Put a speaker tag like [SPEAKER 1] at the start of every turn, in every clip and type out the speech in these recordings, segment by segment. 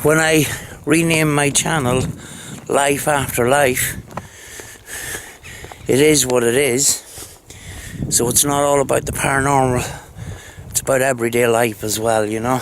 [SPEAKER 1] when I rename my channel Life After Life, it is what it is. So it's not all about the paranormal, it's about everyday life as well, you know.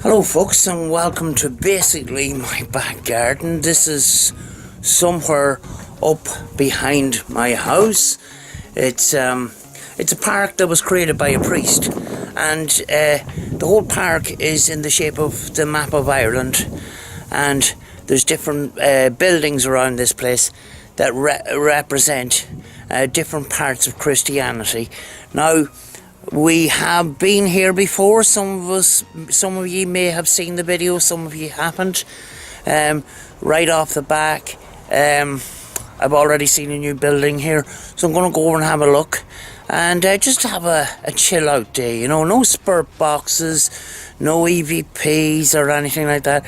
[SPEAKER 1] Hello folks, and welcome to basically my back garden. This is somewhere up behind my house. It's a park that was created by a priest, and the whole park is in the shape of the map of Ireland, and there's different buildings around this place that represent different parts of Christianity. Now, we have been here before. Some of you may have seen the video, some of you haven't. Right off the back, I've already seen a new building here, so I'm going to go over and have a look and just have a chill out day, you know. No spurt boxes, no EVPs or anything like that.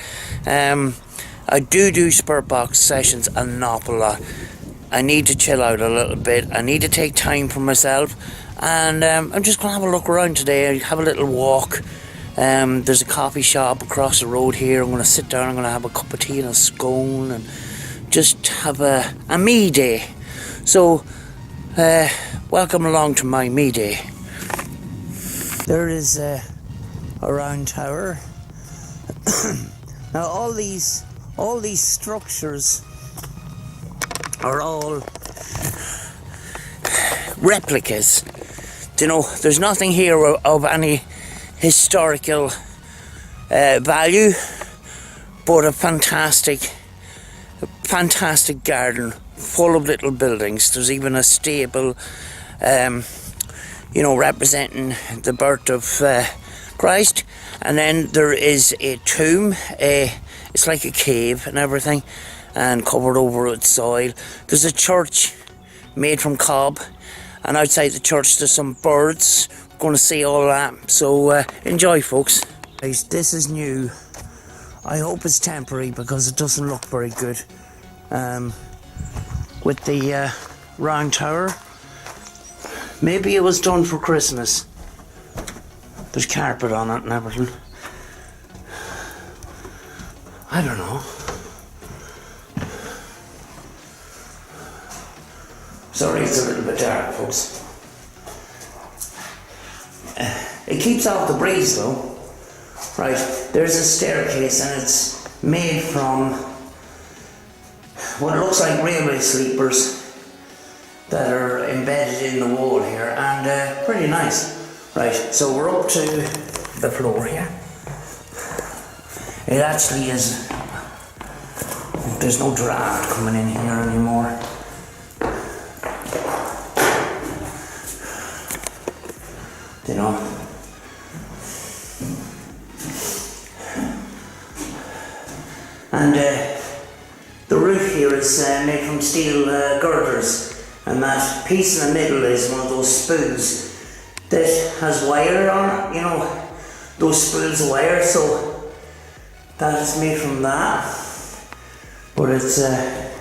[SPEAKER 1] I do spurt box sessions an awful lot. I need to chill out a little bit. I need to take time for myself. And I'm just going to have a look around today, have a little walk. There's a coffee shop across the road here. I'm going to sit down, I'm going to have a cup of tea and a scone and just have a me day. So, welcome along to my me day. There is a round tower. Now all these structures are all replicas. You know, there's nothing here of any historical value, but a fantastic garden full of little buildings. There's even a stable, you know, representing the birth of Christ, and then there is a tomb. It's like a cave and everything, and covered over with soil. There's a church made from cob. And outside the church there's some birds. We're going to see all that. So enjoy, folks. Guys, this is new. I hope it's temporary because it doesn't look very good. With the round tower. Maybe it was done for Christmas. There's carpet on it and everything. I don't know. Sorry, it's a little bit dark, folks. It keeps off the breeze though. Right, there's a staircase and it's made from what looks like railway sleepers that are embedded in the wall here, and pretty nice. Right, so we're up to the floor here. It actually is, there's no draft coming in here anymore. You know, and the roof here is made from steel girders, and that piece in the middle is one of those spools that has wire on it, you know, those spools of wire, so that is made from that. But it's I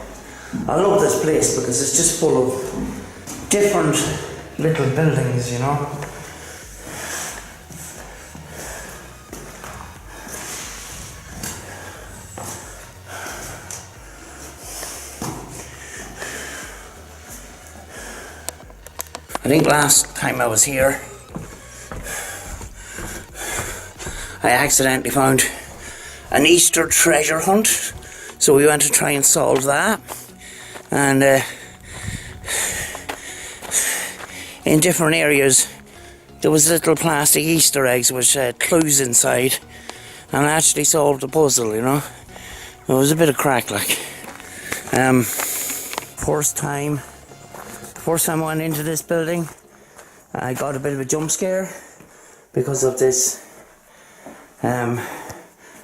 [SPEAKER 1] love this place because it's just full of different little buildings, you know. I think last time I was here, I accidentally found an Easter treasure hunt. So we went to try and solve that, and in different areas there was little plastic Easter eggs with clues inside, and I actually solved the puzzle, you know. It was a bit of crack, like. First time I went into this building, I got a bit of a jump scare because of this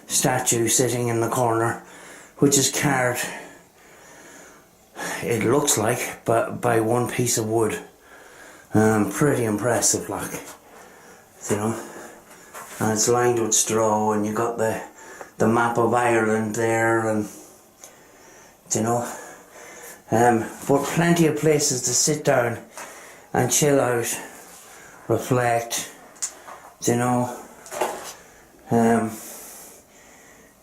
[SPEAKER 1] statue sitting in the corner, which is carved, it looks like, but by one piece of wood. Pretty impressive, like, you know. And it's lined with straw, and you got the map of Ireland there, and you know. But plenty of places to sit down and chill out, reflect, you know.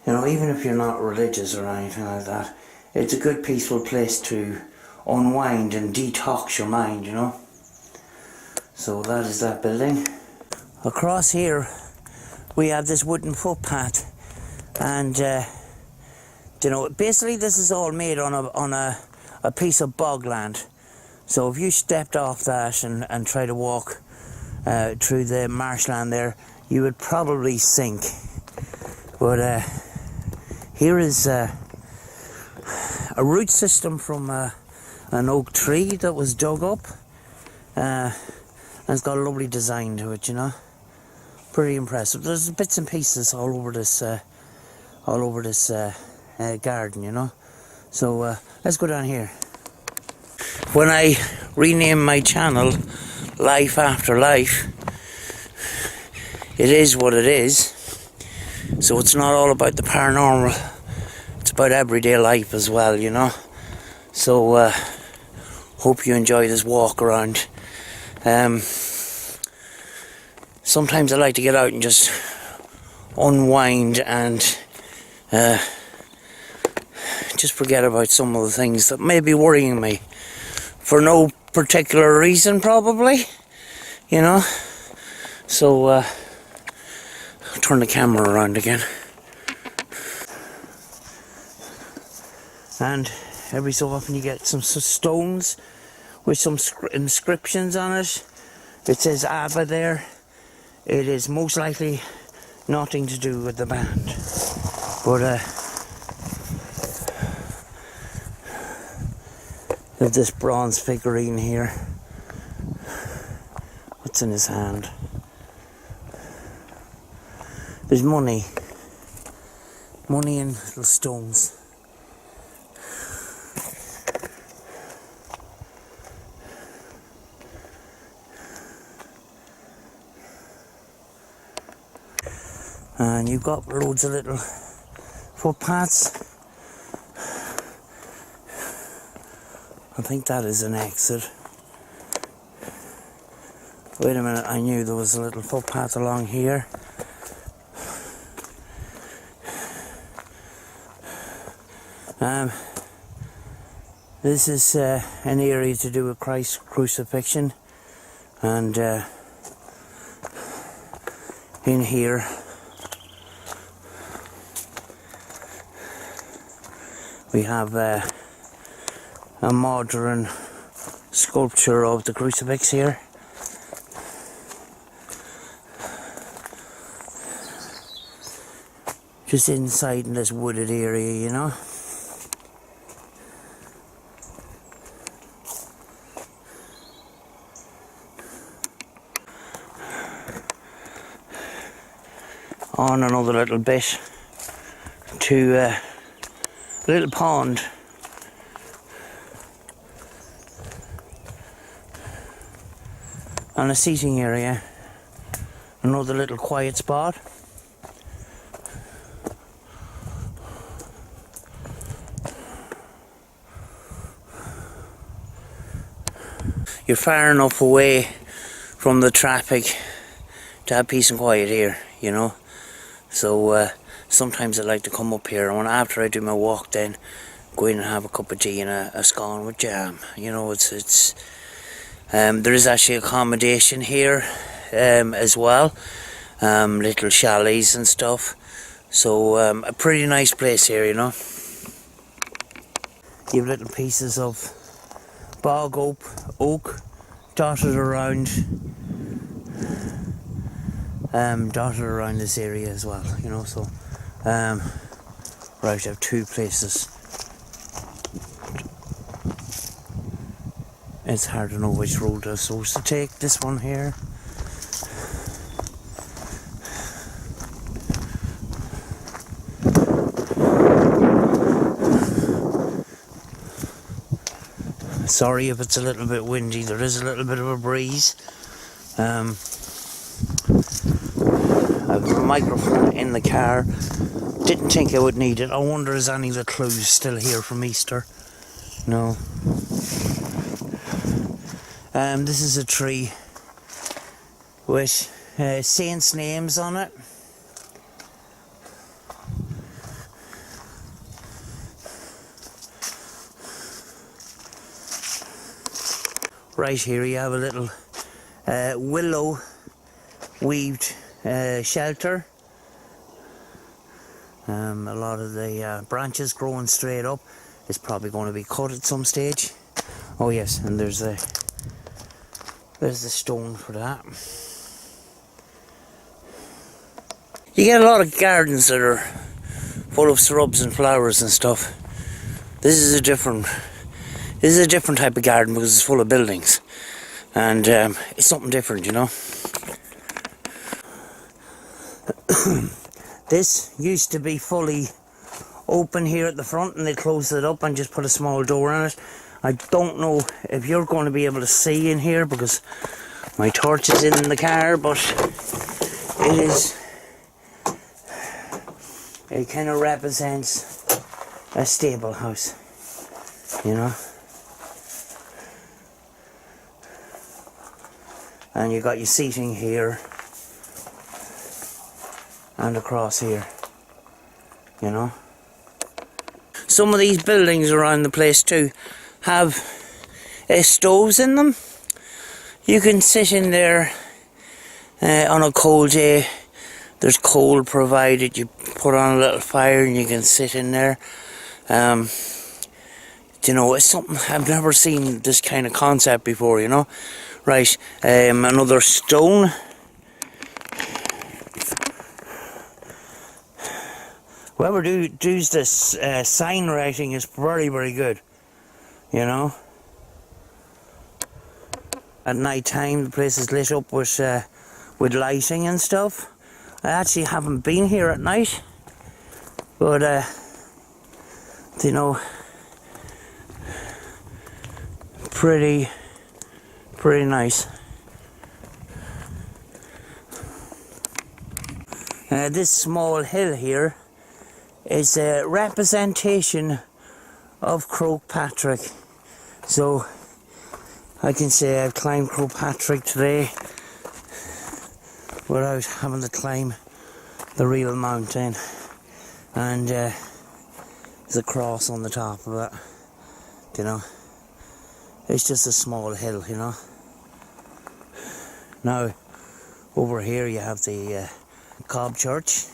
[SPEAKER 1] You know, even if you're not religious or anything like that, it's a good peaceful place to unwind and detox your mind, you know. So that is that building. Across here we have this wooden footpath, and you know, basically this is all made on a piece of bogland. So if you stepped off that and tried to walk through the marshland there, you would probably sink. But here is a root system from an oak tree that was dug up, and it's got a lovely design to it, you know. Pretty impressive. There's bits and pieces all over this garden, you know. So let's go down here. When I renamed my channel Life After Life, it is what it is. So it's not all about the paranormal, it's about everyday life as well, you know. So hope you enjoy this walk around. Sometimes I like to get out and just unwind and just forget about some of the things that may be worrying me for no particular reason, probably, you know. So I'll turn the camera around again, and every so often you get some stones with some inscriptions on it. It says ABBA there. It is most likely nothing to do with the band, but there's this bronze figurine here. What's in his hand? There's money and little stones. And you've got loads of little footpaths. I think that is an exit. Wait a minute, I knew there was a little footpath along here. This is an area to do with Christ's crucifixion, and in here we have a modern sculpture of the crucifix here. Just inside in this wooded area, you know. On another little bit to a little pond. And a seating area. Another little quiet spot. You're far enough away from the traffic to have peace and quiet here, you know. So sometimes I like to come up here, and after I do my walk, then go in and have a cup of tea and a scone with jam. You know, it's there is actually accommodation here as well, little chalets and stuff. So a pretty nice place here, you know. You have little pieces of bog oak dotted around this area as well, you know. So right, I have two places. It's hard to know which road I'm supposed to take. This one here. Sorry if it's a little bit windy, there is a little bit of a breeze. I have a microphone in the car. Didn't think I would need it. I wonder is any of the clues still here from Easter? No. This is a tree with saints' names on it. Right here you have a little willow weaved shelter. A lot of the branches growing straight up. It's probably going to be cut at some stage. Oh yes, and there's the stone for that. You get a lot of gardens that are full of shrubs and flowers and stuff. This is a different type of garden because it's full of buildings, and it's something different, you know. This used to be fully open here at the front, and they closed it up and just put a small door on it. I don't know if you're going to be able to see in here because my torch is in the car, but it kind of represents a stable house, you know. And you got your seating here and across here, you know. Some of these buildings around the place too have stoves in them. You can sit in there on a cold day. There's coal provided. You put on a little fire and you can sit in there. You know, it's something I've never seen this kind of concept before, you know. Right, another stone. Whoever does this sign writing is very, very good, you know. At night time, the place is lit up with lighting and stuff. I actually haven't been here at night, but you know, pretty nice. This small hill here is a representation of Croagh Patrick. So I can say I've climbed Croagh Patrick today without having to climb the real mountain. And there's a cross on the top of it, you know. It's just a small hill, you know. Now, over here you have the Cobb Church,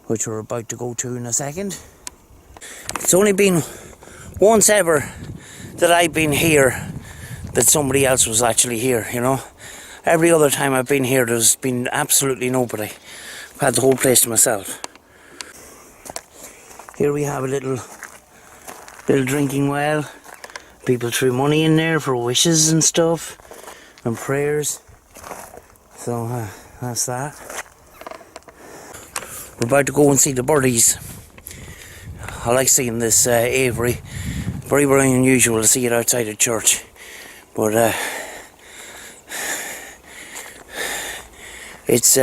[SPEAKER 1] which we're about to go to in a second. It's only been once ever that I've been here that somebody else was actually here, you know. Every other time I've been here, there's been absolutely nobody. I've had the whole place to myself. Here we have a little drinking well. People threw money in there for wishes and stuff and prayers. So that's that. We're about to go and see the birdies. I like seeing this aviary. Very, very unusual to see it outside a church. But it's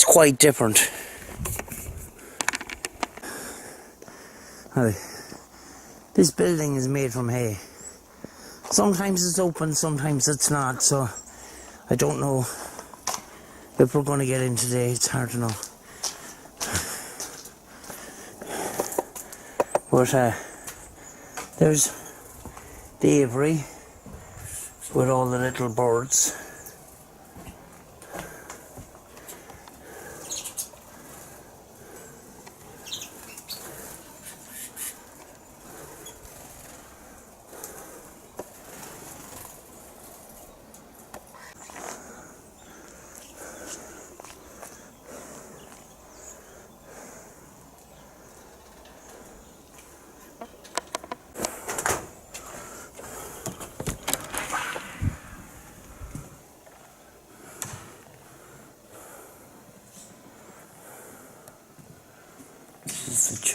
[SPEAKER 1] quite different. This building is made from hay. Sometimes it's open, sometimes it's not, so I don't know if we're going to get in today. It's hard to know. But there's the aviary with all the little birds.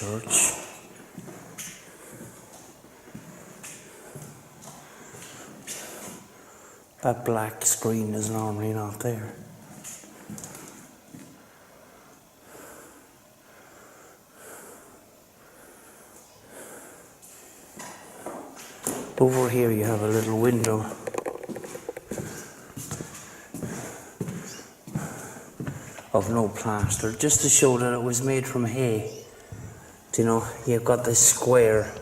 [SPEAKER 1] church. That black screen is normally not there. Over here you have a little window. Of no plaster, just to show that it was made from hay. You know, you've got this square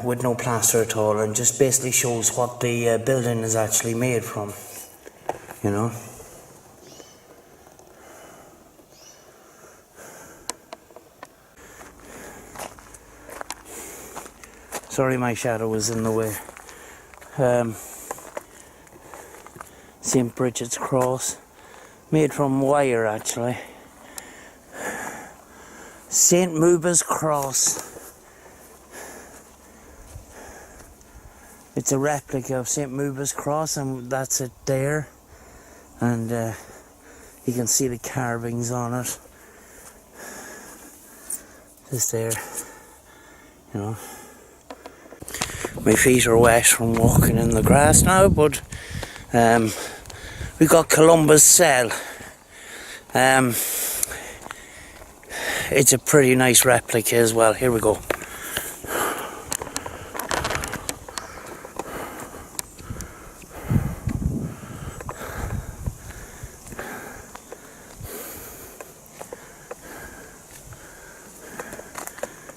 [SPEAKER 1] with no plaster at all, and just basically shows what the building is actually made from, you know. Sorry, my shadow was in the way. St. Bridget's Cross, made from wire actually. St. Muba's Cross. It's a replica of St. Muba's Cross, and that's it there. And you can see the carvings on it. Just there, you know. My feet are wet from walking in the grass now, but we got Columbus Cell. It's a pretty nice replica as well. Here we go.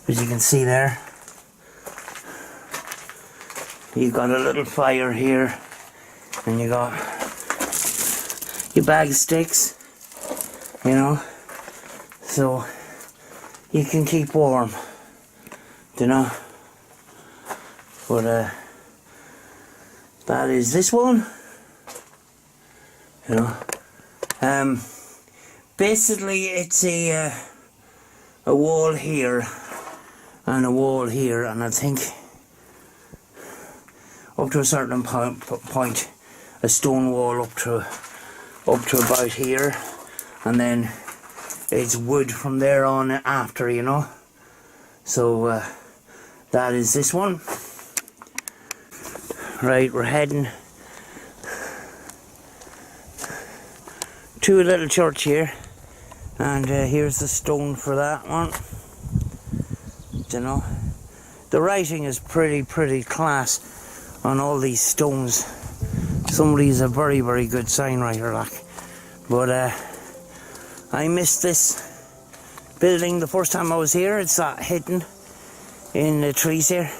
[SPEAKER 1] As you can see there, you got a little fire here, and you got your bag of sticks, you know, so you can keep warm, you know. But that is this one, you know. Basically it's a wall here and a wall here, and I think up to a certain point a stone wall up to about here, and then it's wood from there on after, you know. So that is this one. Right, we're heading to a little church here, and here's the stone for that one. You know, the writing is pretty class on all these stones. Somebody's a very good signwriter, like. But I missed this building the first time I was here. It's hidden in the trees here.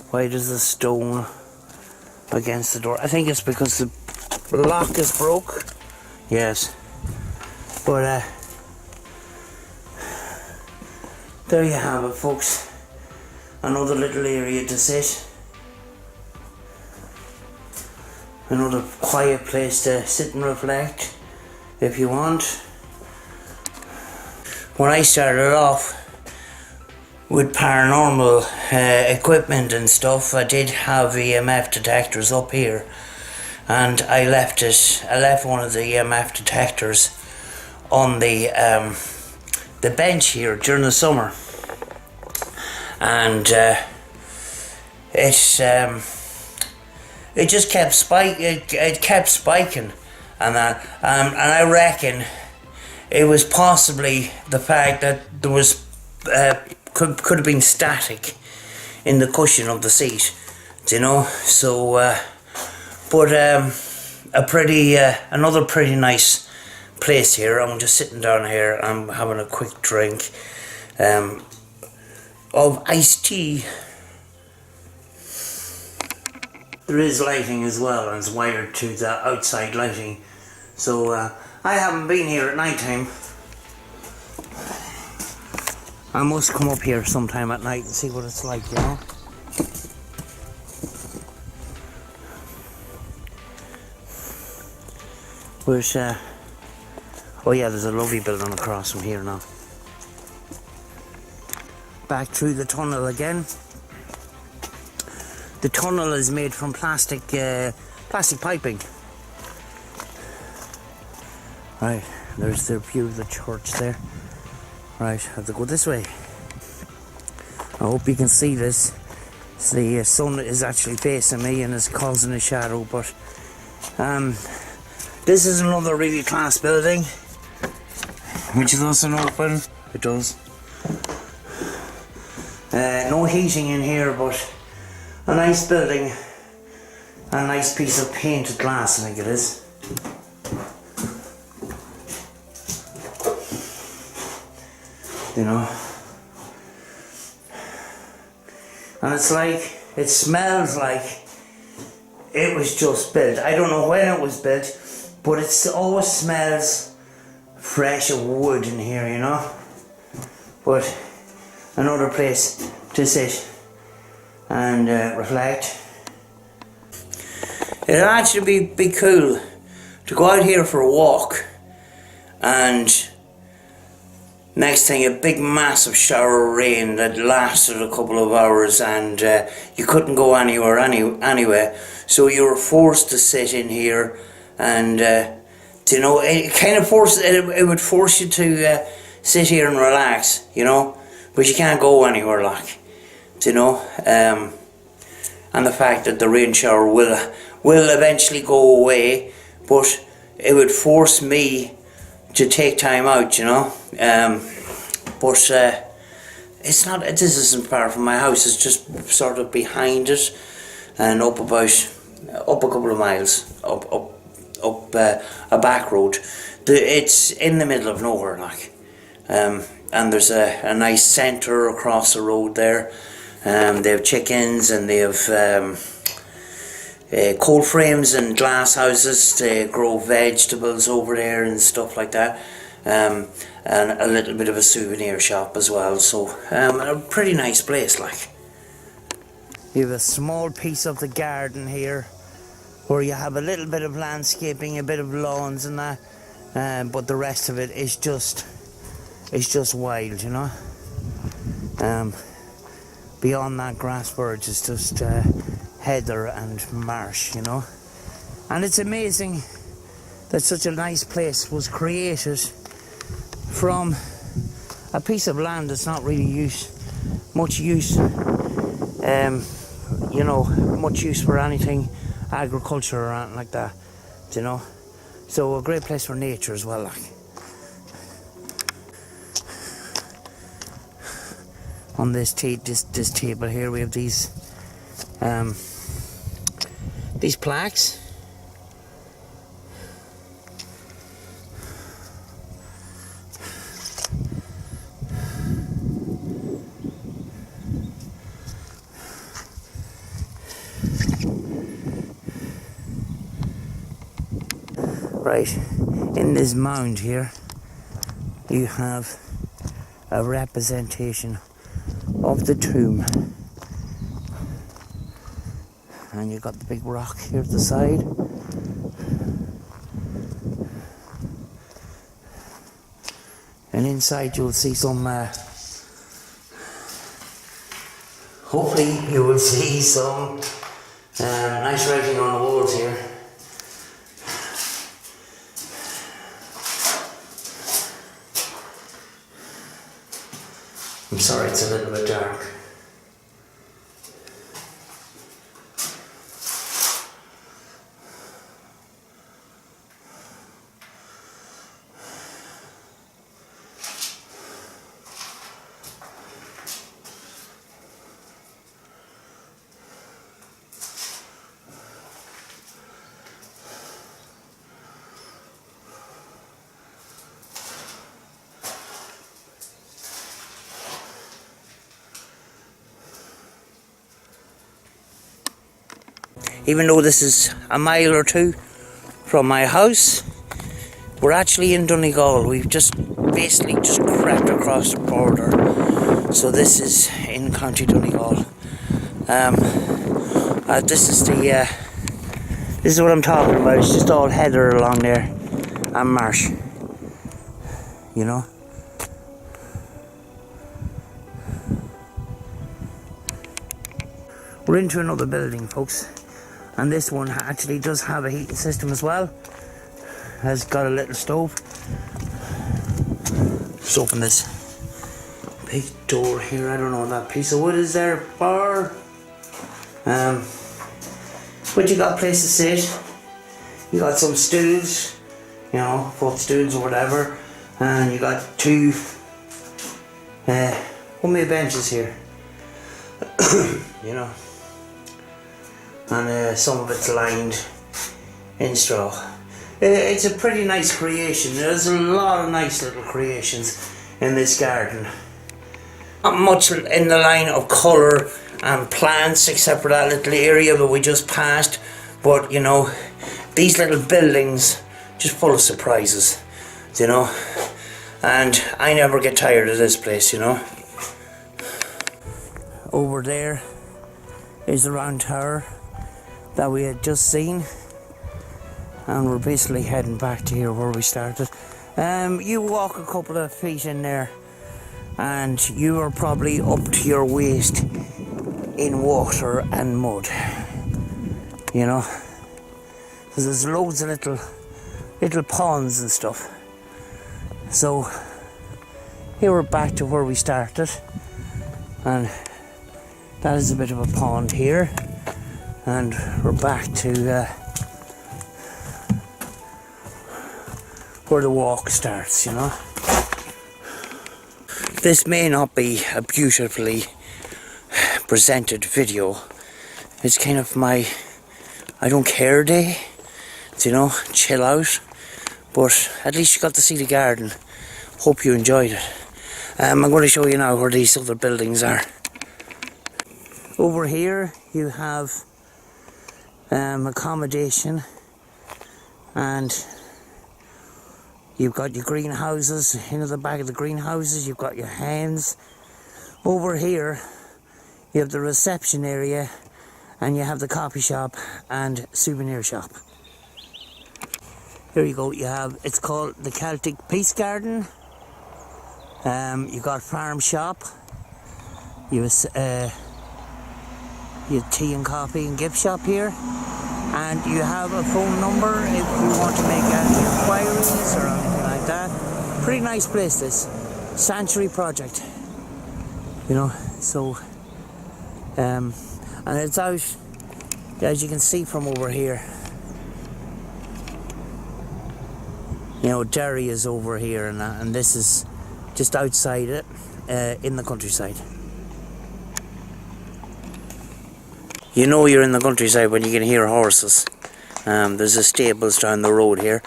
[SPEAKER 1] Why does the stone against the door? I think it's because the lock is broke. Yes. But there you have it, folks. Another little area to sit. Another quiet place to sit and reflect if you want. When I started off with paranormal equipment and stuff, I did have EMF detectors up here, and I left one of the EMF detectors on the bench here during the summer, and it just kept it kept spiking, and I reckon it was possibly the fact that there was could have been static in the cushion of the seat, you know. So but another pretty nice place here. I'm just sitting down here, I'm having a quick drink of iced tea. There is lighting as well, and it's wired to the outside lighting, so I haven't been here at night time. I must come up here sometime at night and see what it's like, you know. Where's oh yeah, there's a lovely building across from here now. Back through the tunnel again. the tunnel is made from plastic piping. Right, there's the view of the church there. Right, I have to go this way. I hope you can see this. The sun is actually facing me and is causing a shadow, but this is another really class building, which doesn't open. It does. No heating in here, but a nice building, a nice piece of painted glass, I think it is. You know, and it's like, it smells like it was just built. I don't know when it was built, but it always smells fresh of wood in here, you know. But another place to sit and reflect. It'd actually be cool to go out here for a walk, and next thing, a big massive shower of rain that lasted a couple of hours, and you couldn't go anywhere anyway, so you were forced to sit in here, and you know, it kind of it would force you to sit here and relax, you know, but you can't go anywhere, like, you know, and the fact that the rain shower will eventually go away, but it would force me to take time out, you know. But it's not. This isn't far from my house. It's just sort of behind it, and up a couple of miles, up a back road. It's in the middle of nowhere, like. And there's a nice centre across the road there. They have chickens, and they have coal frames and glass houses to grow vegetables over there and stuff like that, and a little bit of a souvenir shop as well, so a pretty nice place, like. You have a small piece of the garden here where you have a little bit of landscaping, a bit of lawns and that, but the rest of it is just wild, you know. Beyond that, grass verge is just heather and marsh, you know. And it's amazing that such a nice place was created from a piece of land that's not really much use for anything agriculture or anything like that, you know. So a great place for nature as well, like. On this table here we have these plaques. Right, in this mound here you have a representation of the tomb, and you've got the big rock here at the side, and inside you'll see some hopefully you will see some nice writing on the walls here. I'm sorry, it's a little bit dark. Even though this is a mile or two from my house, we're actually in Donegal. We've basically just crept across the border. So this is in County Donegal. This is what I'm talking about. It's just all heather along there and marsh, you know. We're into another building, folks, and this one actually does have a heating system as well. Has got a little stove. Let's open this big door here. I don't know what that piece of wood is there for. But you got a place to sit. You got some stools, you know, footstools or whatever, and you got two homemade benches here. You know, and some of it's lined in straw. It's a pretty nice creation. There's a lot of nice little creations in this garden. Not much in the line of colour and plants except for that little area that we just passed, but you know, these little buildings just full of surprises, you know, and I never get tired of this place, you know. Over there is the round tower that we had just seen, and we're basically heading back to here where we started. You walk a couple of feet in there and you are probably up to your waist in water and mud, you know, because there's loads of little ponds and stuff. So here we're back to where we started, and that is a bit of a pond here, and we're back to where the walk starts, you know. This may not be a beautifully presented video. It's kind of my I don't care day, you know, chill out, but at least you got to see the garden. Hope you enjoyed it. I'm going to show you now where these other buildings are. Over here you have accommodation, and you've got your greenhouses. Into the back of the greenhouses you've got your hens. Over here you have the reception area, and you have the coffee shop and souvenir shop. Here you go, you have, it's called the Celtic Peace Garden. You got farm shop. You have tea and coffee and gift shop here. And you have a phone number if you want to make any inquiries or anything like that. Pretty nice place, this. Sanctuary project. You know, so and it's out, as you can see from over here. You know, Derry is over here, and this is just outside it, in the countryside. You know you're in the countryside when you can hear horses. There's a stables down the road here,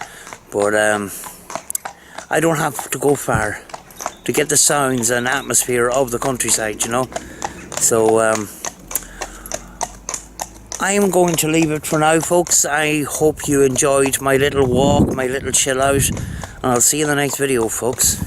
[SPEAKER 1] but I don't have to go far to get the sounds and atmosphere of the countryside, you know. So I am going to leave it for now, folks. I hope you enjoyed my little walk, my little chill out, and I'll see you in the next video, folks.